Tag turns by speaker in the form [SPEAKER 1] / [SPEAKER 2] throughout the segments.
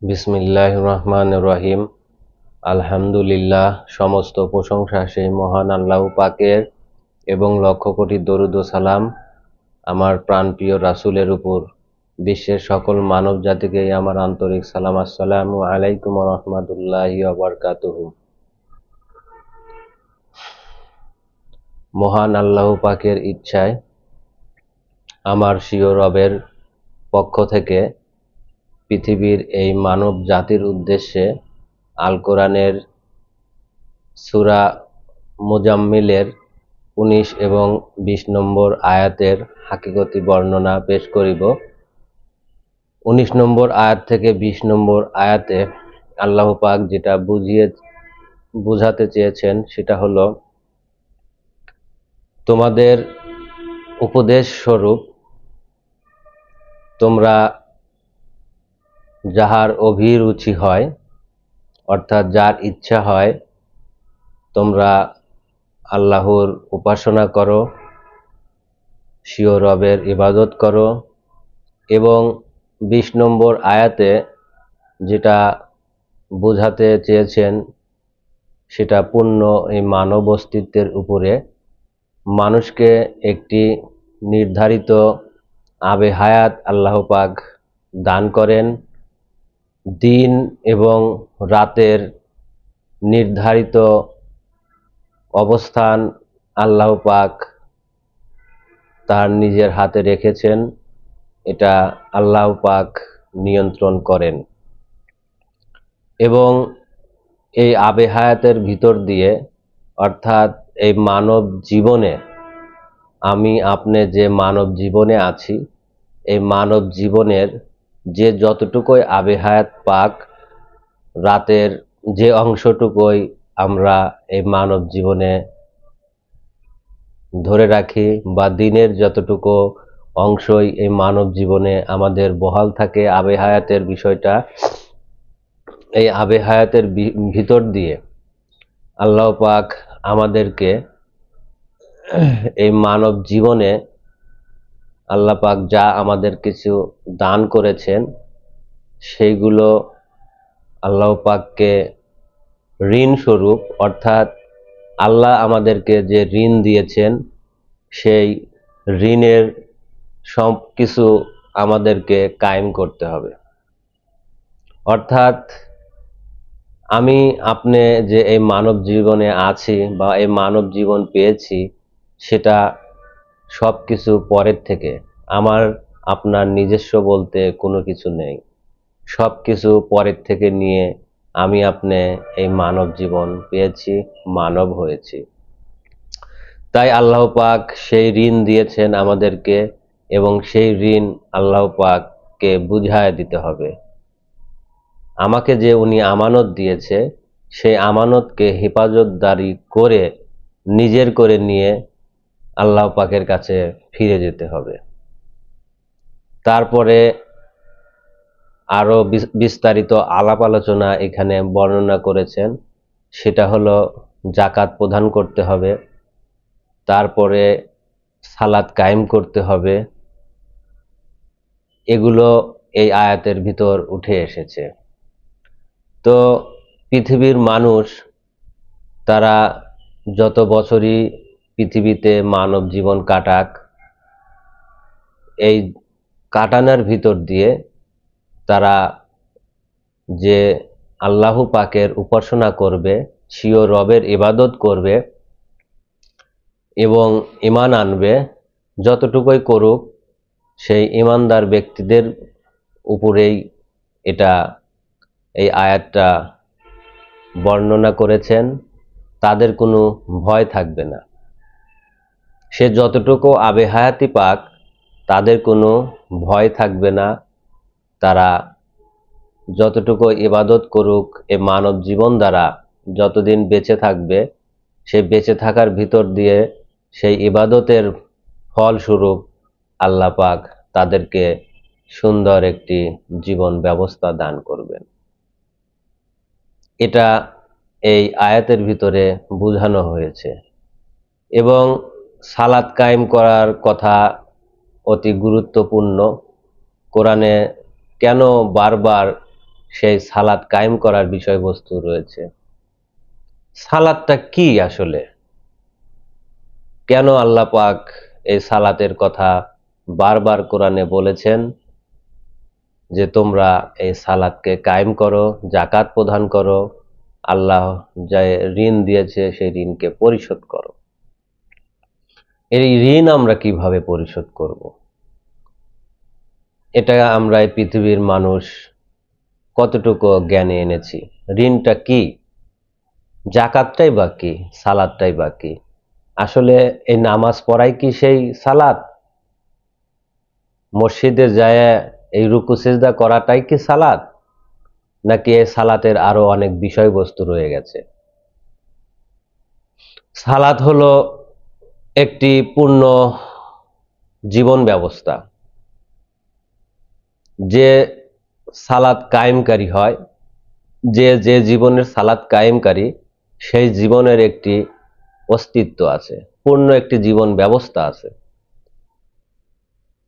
[SPEAKER 1] বিসমিল্লাহির রহমানির রহিম। আলহামদুলিল্লাহ, সমস্ত প্রশংসা সেই মহান আল্লাহ পাকের এবং লক্ষ কোটি দরুদ ও সালাম আমার প্রাণপ্রিয় রাসূলের উপর। বিশ্বের সকল মানব জাতিকে আমার আন্তরিক সালাম। আসসালামু আলাইকুম ওয়া রাহমাতুল্লাহি ওয়া বারাকাতুহু। মহান আল্লাহ পাকের ইচ্ছায় আমার প্রিয় রবের পক্ষ থেকে পৃথিবীর এই মানব জাতির উদ্দেশ্যে আল কোরআনের সূরা মুজাম্মিলের ১৯ এবং ২০ নম্বর আয়াতের হাকিকতি বর্ণনা পেশ করিব। ১৯ নম্বর আয়াত থেকে ২০ নম্বর আয়াতে আল্লাহ পাক যেটা বুঝাতে চেয়েছেন সেটা হলো, তোমাদের উপদেশ স্বরূপ তোমরা যাহার অভিরুচি হয়, অর্থাৎ যার ইচ্ছা হয়, তোমরা আল্লাহর উপাসনা করো, স্বীয় রবের ইবাদত করো। এবং ২০ নম্বর আয়াতে যেটা বোঝাতে চেয়েছেন সেটা পূর্ণ এই মানব অস্তিত্বের উপরে মানুষকে একটি নির্ধারিত আবে হায়াত আল্লাহ পাক দান করেন। দিন এবং রাতের নির্ধারিত অবস্থান আল্লাহ পাক তার নিজের হাতে রেখেছেন, এটা আল্লাহ পাক নিয়ন্ত্রণ করেন। এবং এই আবে হায়াতের ভিতর দিয়ে, অর্থাৎ এই মানব জীবনে, আমি আপনি যে মানব জীবনে আছি, এই মানব জীবনের যে যতটুকুই আবে হায়াত পাক, রাতের যে অংশটুকুই আমরা এই মানব জীবনে ধরে রাখি, বা দিনের যতটুকু অংশই এই মানব জীবনে আমাদের বহাল থাকে আবে হায়াতের বিষয়টা, এই আবে হায়াতের ভিতর দিয়ে আল্লাহ পাক আমাদেরকে এই মানব জীবনে আল্লাহ পাক যা আমাদের কিছু দান করেছেন সেইগুলো আল্লাহ পাককে ঋণ স্বরূপ, অর্থাৎ আল্লাহ আমাদেরকে যে ঋণ দিয়েছেন সেই ঋণের সব কিছু আমাদেরকে কায়েম করতে হবে। অর্থাৎ আমি আপনি যে এই মানব জীবনে আছি বা এই মানব জীবন পেয়েছি, সেটা সব কিছু পরের থেকে, আমার আপনার নিজস্ব বলতে কোনো কিছু নেই। সব কিছু পরের থেকে নিয়ে আমি আপনি এই মানব জীবন পেয়েছি, মানব হয়েছি। তাই আল্লাহ পাক সেই ঋণ দিয়েছেন আমাদেরকে, এবং সেই ঋণ আল্লাহ পাককে বুঝায় দিতে হবে। আমাকে যে উনি আমানত দিয়েছে, সেই আমানতকে হেফাজতদারি করে নিজের করে নিয়ে আল্লাহ পাকের কাছে ফিরে যেতে হবে। তারপরে আরো বিস্তারিত আলাপ আলোচনা এখানে বর্ণনা করেছেন, সেটা হলো যাকাত প্রদান করতে হবে, তারপরে সালাত কায়েম করতে হবে। এগুলো এই আয়াতের ভিতর উঠে এসেছে। তো পৃথিবীর মানুষ, তারা যত বছরই পৃথিবীতে মানব জীবন কাটাক, এই কাটানোর ভিতর দিয়ে তারা যে আল্লাহ পাকের উপাসনা করবে, স্বীয় রবের ইবাদত করবে এবং ঈমান আনবে, যতটুকুই করুক সেই ঈমানদার ব্যক্তিদের উপরেই এটা এই আয়াতটা বর্ণনা করেছেন। তাদের কোনো ভয় থাকবে না, সে যতটুকু আবে হায়াতি পাক তাদের কোনো ভয় থাকবে না। তারা যতটুকু ইবাদত করুক, এ মানব জীবন দ্বারা যতদিন বেঁচে থাকবে, সে বেঁচে থাকার ভিতর দিয়ে সেই ইবাদতের ফলস্বরূপ আল্লাহ পাক তাদেরকে সুন্দর একটি জীবন ব্যবস্থা দান করবেন। এটা এই আয়াতের ভিতরে বোঝানো হয়েছে। এবং সালাত কায়েম করার কথা অতি গুরুত্বপূর্ণ। কোরআনে কেন বারবার সেই সালাত কায়েম করার বিষয়বস্তু রয়েছে। সালাতটা কি আসলে, কেন আল্লাহ পাক এই সালাতের কথা বারবার কোরআনে বলেছেন যে তোমরা এই সালাতকে কায়েম করো, যাকাত প্রদান করো, আল্লাহ যে ঋণ দিয়েছে সেই ঋণকে পরিশোধ করো। এই ঋণ আমরা কিভাবে পরিশোধ করব? এটা আমরা এই পৃথিবীর মানুষ কতটুকু জ্ঞানে এনেছি? ঋণটা কি, যাকাতটাই বা কি, সালাদটাই বা কি? আসলে এই নামাজ পড়াই কি সেই সালাত? মসজিদে যায় এই রুকু সিজদা করাটাই কি সালাত? নাকি এই সালাতের আরো অনেক বিষয়বস্তু রয়ে গেছে? সালাত হলো একটি পূর্ণ জীবন ব্যবস্থা। যে সালাত কায়েমকারী হয়, যে জীবনের সালাত কায়েমকারী, সেই জীবনের একটি অস্তিত্ব আছে, পূর্ণ একটি জীবন ব্যবস্থা আছে।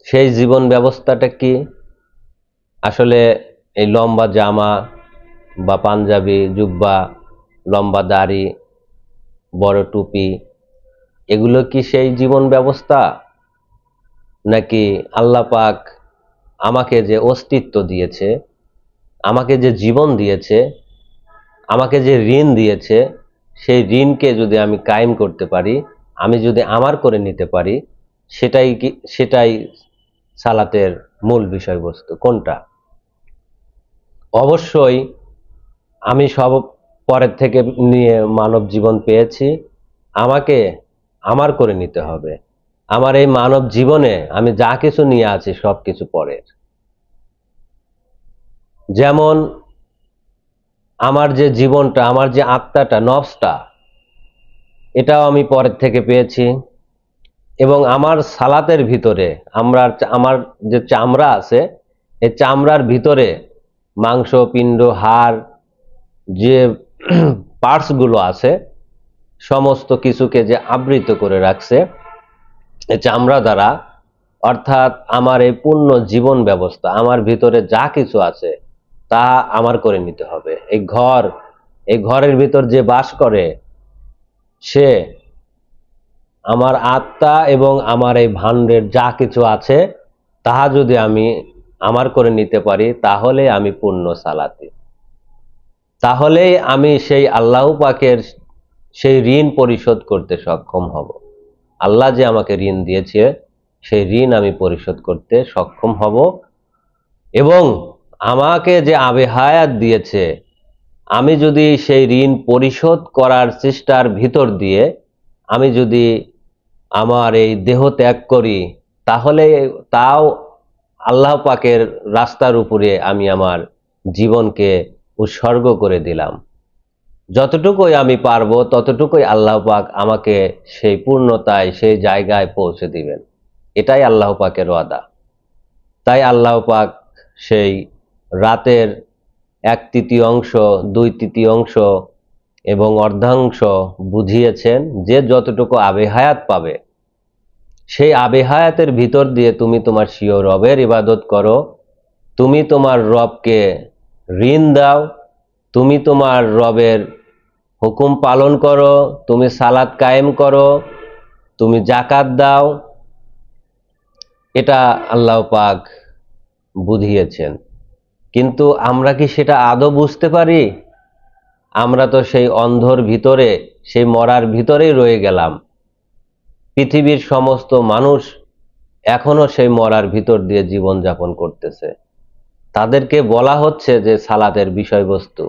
[SPEAKER 1] সেই জীবন ব্যবস্থাটা কি? আসলে এই লম্বা জামা বা পাঞ্জাবি, জুব্বা, লম্বা দাড়ি, বড় টুপি, এগুলো কি সেই জীবন ব্যবস্থা? নাকি আল্লাহ পাক আমাকে যে অস্তিত্ব দিয়েছে, আমাকে যে জীবন দিয়েছে, আমাকে যে ঋণ দিয়েছে, সেই ঋণকে যদি আমি কায়েম করতে পারি, আমি যদি আমার করে নিতে পারি, সেটাই সালাতের মূল বিষয়বস্তু। কোনটা? অবশ্যই আমি সব পরের থেকে নিয়ে মানব জীবন পেয়েছি, আমাকে আমার করে নিতে হবে। আমার এই মানব জীবনে আমি যা কিছু নিয়ে আছি সবকিছু পরের। যেমন আমার যে জীবনটা, আমার যে আত্মাটা, নফসটা, এটাও আমি পরের থেকে পেয়েছি। এবং আমার সালাতের ভিতরে আমার যে চামড়া আছে, এই চামড়ার ভিতরে মাংস, পিণ্ড, হাড়, যে পার্টসগুলো আছে, সমস্ত কিছুকে যে আবৃত করে রাখছে এই চামড়া দ্বারা, অর্থাৎ আমার এই পূর্ণ জীবন ব্যবস্থা, আমার ভিতরে যা কিছু আছে তা আমার করে নিতে হবে। এই ঘরের ভিতর যে বাস করে, সে আমার আত্মা এবং আমার এই ভাণ্ডের যা কিছু আছে তাহা যদি আমি আমার করে নিতে পারি, তাহলে আমি পূর্ণ সালাতি, তাহলেই আমি সেই আল্লাহ পাকের সেই ঋণ পরিশোধ করতে সক্ষম হব। আল্লাহ যে আমাকে ঋণ দিয়েছে, সেই ঋণ আমি পরিশোধ করতে সক্ষম হব। এবং আমাকে যে আবে হায়াত দিয়েছে, আমি যদি সেই ঋণ পরিশোধ করার চেষ্টার ভিতর দিয়ে আমি যদি আমার এই দেহ ত্যাগ করি, তাহলে তাও আল্লাহ পাকের রাস্তার উপরে আমি আমার জীবনকে উৎসর্গ করে দিলাম। যতটুকুই আমি পারবো ততটুকুই আল্লাহ পাক আমাকে সেই পূর্ণতায়, সেই জায়গায় পৌঁছে দিবেন। এটাই আল্লাহ পাকের ওয়াদা। তাই আল্লাহ পাক সেই রাতের 1/3 2/3 এবং অর্ধাংশ বুঝিয়েছেন যে যতটুকু আবে হায়াত পাবে, সেই আবে হায়াতের ভিতর দিয়ে তুমি তোমার স্বীয় রবের ইবাদত করো, তুমি তোমার রবকে ঋণ দাও, তুমি তোমার রবের হুকুম পালন করো, তুমি সালাত কায়েম করো, তুমি যাকাত দাও। এটা আল্লাহ পাক বুঝিয়েছেন। কিন্তু আমরা কি সেটা আদৌ বুঝতে পারি? আমরা তো সেই অন্ধর ভিতরে, সেই মরার ভিতরেই রয়ে গেলাম। পৃথিবীর সমস্ত মানুষ এখনো সেই মরার ভিতর দিয়ে জীবন যাপন করতেছে। তাদেরকে বলা হচ্ছে যে সালাতের বিষয়বস্তু,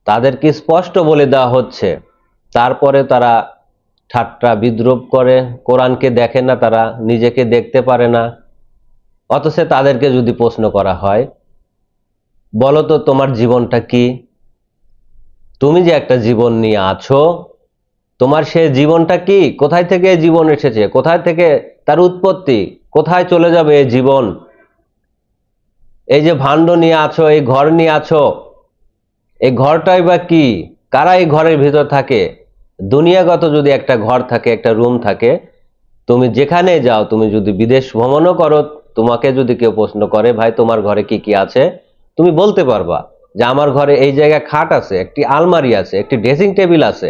[SPEAKER 1] তাদেরকে স্পষ্ট বলে দেওয়া হচ্ছে, তারপরে তারা ঠাট্টা বিদ্রূপ করে, কোরআনকে দেখে না, তারা নিজেকে দেখতে পারে না। অথচ তাদেরকে যদি প্রশ্ন করা হয়, বলো তো তোমার জীবনটা কি? তুমি যে একটা জীবন নিয়ে আছো, তোমার সেই জীবনটা কি? কোথায় থেকে জীবন এসেছে? কোথায় থেকে তার উৎপত্তি? কোথায় চলে যাবে এই জীবন? এই যে ভাণ্ড নিয়ে আছো, এই ঘর নিয়ে আছো, এই ঘরটাই বা কি? কারা এই ঘরের ভিতর থাকে? দুনিয়াগত যদি একটা ঘর থাকে, একটা রুম থাকে, তুমি যেখানে যাও, তুমি যদি বিদেশ ভ্রমণও করো, তোমাকে যদি কেউ প্রশ্ন করে ভাই তোমার ঘরে কি কি আছে, তুমি বলতে পারবা যে আমার ঘরে এই জায়গায় খাট আছে, একটি আলমারি আছে, একটি ড্রেসিং টেবিল আছে,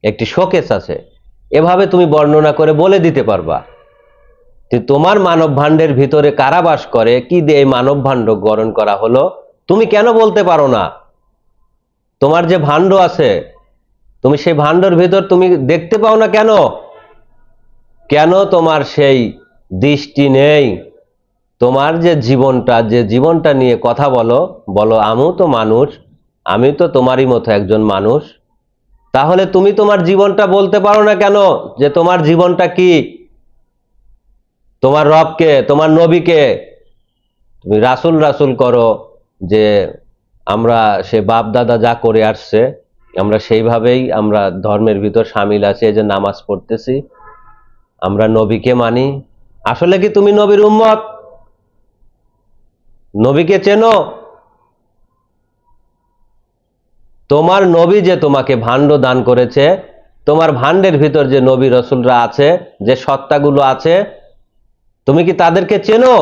[SPEAKER 1] একটি শোকেস আছে, এভাবে তুমি বর্ণনা করে বলে দিতে পারবা। তোমার মানব ভাণ্ডের ভিতরে কারা বাস করে, কি দিয়ে এই মানব ভাণ্ড গঠন করা হলো, তুমি কেন বলতে পারো না? তোমার যে ভাণ্ড আছে, তুমি সেই ভাণ্ডের ভিতর তুমি দেখতে পাও না কেন? কেন তোমার সেই দৃষ্টি নেই? তোমার যে জীবনটা নিয়ে কথা বলো, আমিও তো মানুষ, আমি তো তোমারই মতো একজন মানুষ। তাহলে তুমি তোমার জীবনটা বলতে পারো না কেন যে তোমার জীবনটা কি? তোমার রবকে, তোমার নবীকে তুমি রাসূল রাসূল করো, যে আমরা সে বাপ দাদা যা করে আসছে আমরা সেইভাবেই আমরা ধর্মের ভিতর সামিল আছি, এই যে নামাজ পড়তেছি, আমরা নবীকে মানি। আসলে কি তুমি নবীর উম্মত? নবীকে চেনো? তোমার নবী যে তোমাকে ভাণ্ড দান করেছে, তোমার ভাণ্ডের ভিতর যে নবী রসুলরা আছে, যে সত্তাগুলো আছে, তুমি কি তাদেরকে চেনো?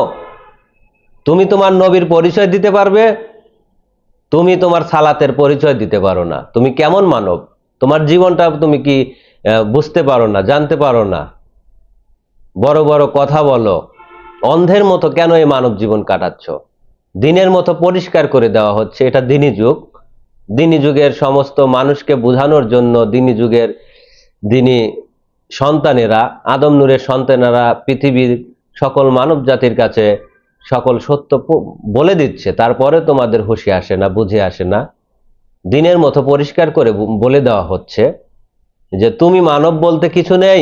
[SPEAKER 1] তুমি তোমার নবীর পরিচয় দিতে পারবে? তুমি তোমার সালাতের পরিচয় দিতে পারো না। তুমি কেমন মানব? তোমার জীবনটা তুমি কি বুঝতে পারো না, জানতে পারো না? বড় বড় কথা বলো, অন্ধের মতো কেন এই মানব জীবন কাটাচ্ছ? দিনের মতো পরিষ্কার করে দেওয়া হচ্ছে, এটা দিনী যুগ। দিনী যুগের সমস্ত মানুষকে বোঝানোর জন্য দিনী সন্তানেরা, আদম নূরের সন্তানেরা পৃথিবীর সকল মানব জাতির কাছে সকল সত্য বলে দিচ্ছে, তারপরে তোমাদের হুঁশে আসে না, বুঝে আসে না। দিনের মতো পরিষ্কার করে বলে দেওয়া হচ্ছে যে তুমি মানব বলতে কিছু নেই,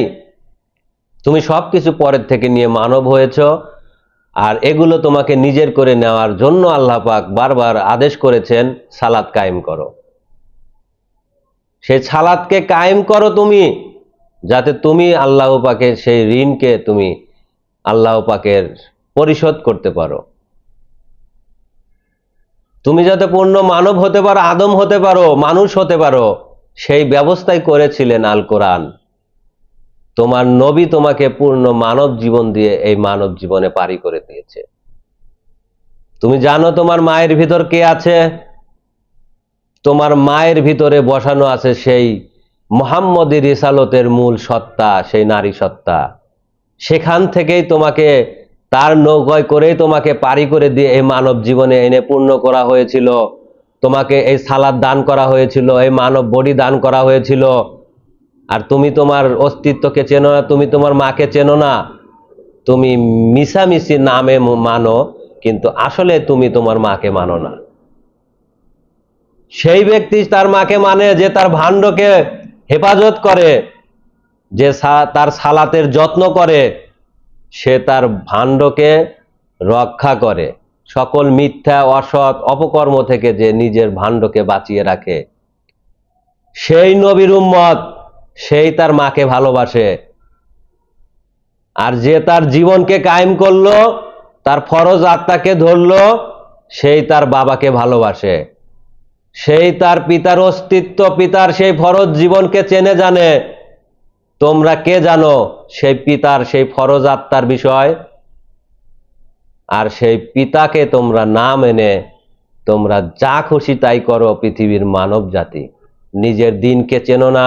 [SPEAKER 1] তুমি সবকিছু পরের থেকে নিয়ে মানব হয়েছ। আর এগুলো তোমাকে নিজের করে নেওয়ার জন্য আল্লাহ পাক বারবার আদেশ করেছেন, সালাত কায়েম করো। সেই সালাতকে কায়েম করো তুমি, যাতে তুমি আল্লাহ পাকের সেই ঋণকে তুমি আল্লাহ পাকের পরিশোধ করতে পারো। তুমি যাতে পূর্ণ মানব হতে পারো, আদম হতে পারো, মানুষ হতে পারো, সেই ব্যবস্থাই করেছিলেন আল কোরআন। তোমার নবী তোমাকে পূর্ণ মানব জীবন দিয়ে এই মানব জীবনে পারি করে দিয়েছে। তুমি জানো তোমার মায়ের ভিতর কে আছে? তোমার মায়ের ভিতরে বসানো আছে সেই মুহাম্মদী রিসালতের মূল সত্তা, সেই নারী সত্তা। সেখান থেকেই তোমাকে, তার নৌকায় করেই তোমাকে পারি করে দিয়ে এই মানব জীবনে এনে পূর্ণ করা হয়েছিল। তোমাকে এই সালাত দান করা হয়েছিল, এই মানব বডি দান করা হয়েছিল। আর তুমি তোমার অস্তিত্বকে চেনো না, তুমি তোমার মাকে চেনো না। তুমি মিশামিশি নামে মানো, কিন্তু আসলে তুমি তোমার মাকে মানো না। সেই ব্যক্তি তার মাকে মানে যে তার ভাণ্ডকে হেফাজত করে, যে তার সালাতের যত্ন করে, সে তার ভাণ্ডকে রক্ষা করে, সকল মিথ্যা অসৎ অপকর্ম থেকে যে নিজের ভাণ্ডকে বাঁচিয়ে রাখে, সেই নবীর উম্মত, সেই তার মাকে ভালোবাসে। আর যে তার জীবনকে কায়েম করলো, তার ফরজ আত্মাকে ধরলো, সেই তার বাবাকে ভালোবাসে। সেই তার পিতার অস্তিত্ব, পিতার সেই ফরজ জীবনকে চেনে জানে। তোমরা কে জানো সেই পিতার সেই ফরজ আত্মার বিষয়? আর সেই পিতাকে তোমরা না মেনে তোমরা যা খুশি তাই করো, পৃথিবীর মানব জাতি। নিজের দিনকে চেনো না।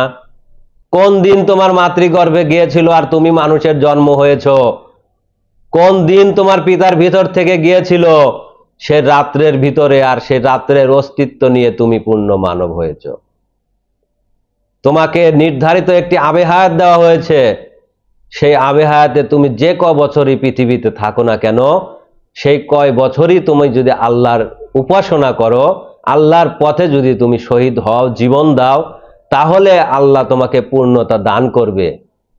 [SPEAKER 1] কোন দিন তোমার মাতৃগর্ভে গিয়েছিল আর তুমি মানুষের জন্ম হয়েছ? কোন দিন তোমার পিতার ভিতর থেকে গিয়েছিল সে রাত্রের ভিতরে, আর সে রাত্রের অস্তিত্ব নিয়ে তুমি পূর্ণ মানব হয়েছ। তোমাকে নির্ধারিত একটি আবে হায়াত দেওয়া হয়েছে। সেই আবে হায়াতে তুমি যে ক বছরই পৃথিবীতে থাকো না কেন, সেই কয় বছরই তুমি যদি আল্লাহর উপাসনা করো, আল্লাহর পথে যদি তুমি শহীদ হও, জীবন দাও, তাহলে আল্লাহ তোমাকে পূর্ণতা দান করবে।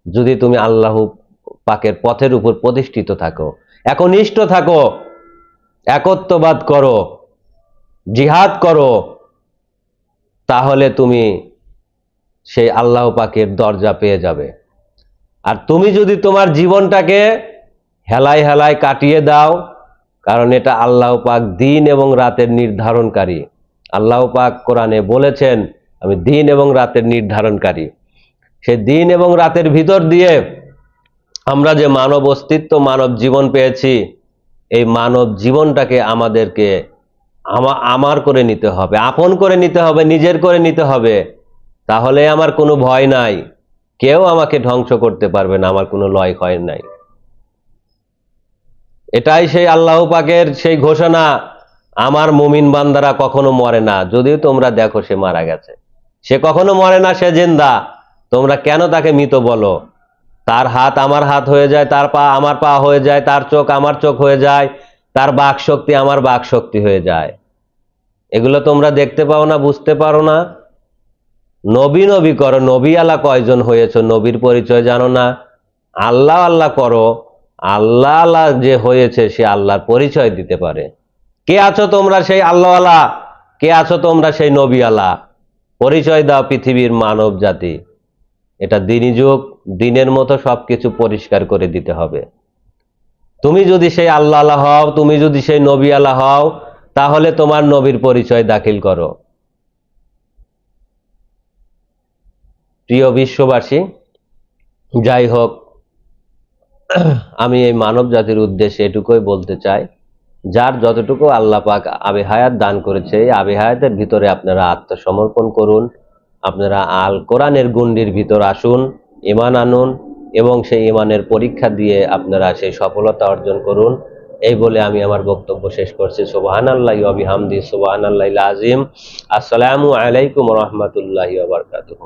[SPEAKER 1] যদি তুমি আল্লাহ পাকের পথের উপর প্রতিষ্ঠিত থাকো, একনিষ্ঠ থাকো, একত্ববাদ করো, জিহাদ করো, তাহলে তুমি সেই আল্লাহ পাকের দরজা পেয়ে যাবে। আর তুমি যদি তোমার জীবনটাকে হেলায় হেলায় কাটিয়ে দাও, কারণ এটা আল্লাহ পাক দিন এবং রাতের নির্ধারণকারী। আল্লাহ পাক কোরআনে বলেছেন, আমি দিন এবং রাতের নির্ধারণকারী। সে দিন এবং রাতের ভিতর দিয়ে আমরা যে মানব অস্তিত্ব, মানব জীবন পেয়েছি, এই মানব জীবনটাকে আমাদেরকে আমার করে নিতে হবে, আপন করে নিতে হবে, নিজের করে নিতে হবে। তাহলে আমার কোনো ভয় নাই, কেউ আমাকে ধ্বংস করতে পারবে না, আমার কোনো লয় ক্ষয় নাই। এটাই সেই আল্লাহ পাকের সেই ঘোষণা, আমার মুমিন বান্দারা কখনো মরে না। যদিও তোমরা দেখো সে মারা গেছে, সে কখনো মরে না, সে জিন্দা। তোমরা কেন তাকে মৃত বলো? তার হাত আমার হাত হয়ে যায়, তার পা আমার পা হয়ে যায়, তার চোখ আমার চোখ হয়ে যায়, তার বাক শক্তি আমার বাক শক্তি হয়ে যায়। এগুলো তোমরা দেখতে পাও না, বুঝতে পারো না। নবী নবী করো, নবী আল্লাহ কয়জন হয়েছ, নবীর পরিচয় জানো না। আল্লাহ আল্লাহ করো, আল্লাহ আল্লাহ যে হয়েছে সে আল্লাহর পরিচয় দিতে পারে। কে আছো তোমরা সেই আল্লাহ আল্লাহ? কে আছো তোমরা সেই নবী আল্লাহ? পরিচয় দাও পৃথিবীর মানব জাতি। এটা দিনই যুগ, দিনের মতো সবকিছু পরিষ্কার করে দিতে হবে। তুমি যদি সেই আল্লাহ আল্লাহ হও, তুমি যদি সেই নবী আল্লাহ হও, তাহলে তোমার নবীর পরিচয় দাখিল করো। প্রিয় বিশ্ববাসী, যাই হোক, আমি এই মানব জাতির উদ্দেশ্যে এটুকুই বলতে চাই, যার যতটুকু আল্লাহ পাক আবে হায়াত দান করেছে, এই আবে হায়াতের ভিতরে আপনারা আত্মসমর্পণ করুন, আপনারা আল কোরআনের গণ্ডির ভিতর আসুন, ঈমান আনুন এবং সেই ঈমানের পরীক্ষা দিয়ে আপনারা সেই সফলতা অর্জন করুন। এই বলে আমি আমার বক্তব্য শেষ করছি। সুবহানাল্লাহি ওয়া বিহামদিহি, সুবহানাল্লাহিল আযীম। আসসালামু আলাইকুম ওয়া রাহমাতুল্লাহি ওয়া বারাকাতুহু।